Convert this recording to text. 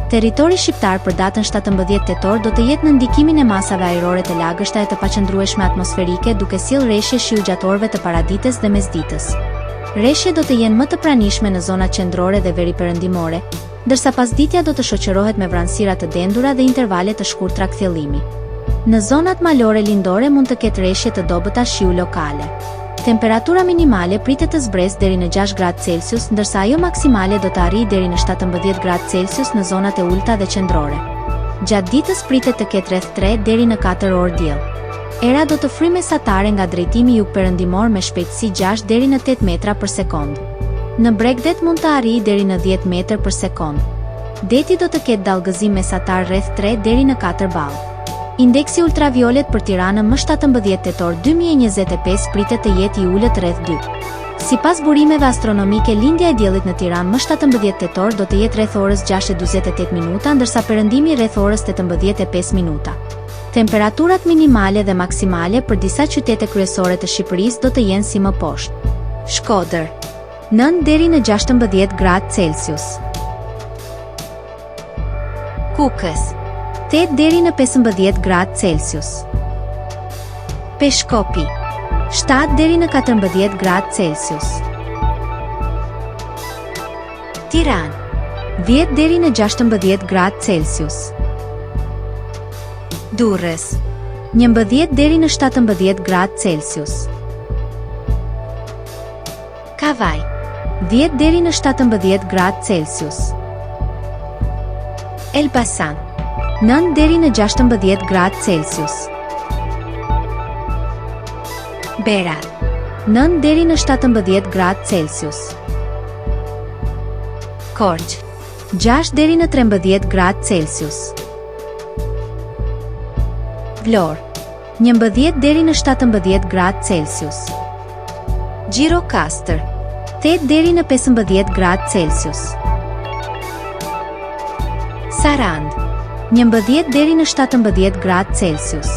Territori shqiptar për datën 17 tetor do të jetë në ndikimin e masave ajrore të lagështa e të paqëndrueshme atmosferike, duke sjellë rreshje shiugjatorëve të paradites dhe mesdites. Rreshje do të jenë më të pranishme në zonat qendrore dhe veriperëndimore, ndërsa pasditja do të shoqërohet me vranësira të dendura dhe intervale të shkurtra kthjellimi. Në zonat malore lindore mund të ketë rreshje të dobëta shiu lokale. Temperatura minimale pritet të zbresë deri në 6 gradë Celsius, ndërsa ajo maksimale do të arrijë deri në 17 gradë Celsius në zonat e ulta dhe qendrore. Gjatë ditës pritet të ketë rreth 3 deri në 4 orë diell. Era do të fryjë mesatare nga drejtimi jugperëndimor me shpejtësi 6 deri në 8 metra për sekond. Në Bregdet mund të arrijë deri në 10 metër për sekond. Deti do të ketë dallgëzim mesatar rreth 3 deri në 4 ballë. Indeksi ultraviolet për Tiranën më 17 tetor 2025 pritet të jetë i ulët rreth 2. Sipas burimeve astronomike, lindja e diellit në Tiranë më 17 tetor do të jetë rreth orës 6:48 minuta, ndërsa perëndimi rreth orës 18:05 minuta. Temperaturat minimale dhe maksimale për disa qytete kryesore të Shqipërisë do të jenë si më poshtë. Shkodër 9 deri në 16 gradë Celsius. Kukës 8 deri në 15 gradë Celsius. Peshkopi 7 deri në 14 gradë Celsius. Tiranë 10 deri në 16 gradë Celsius. Durrës 11 deri në 17 gradë Celsius. Kavaj 10 deri në 17 gradë Celsius. Elbasan 9 deri në 16 gradë Celsius. Berat 9 deri në 17 gradë Celsius. Korçë 6 deri në 13 gradë Celsius. Vlorë 11 deri në 17 gradë Celsius. Gjirokastër 8 deri në 15 gradë Celsius. Sarandë 11 deri në 17 gradë Celsius.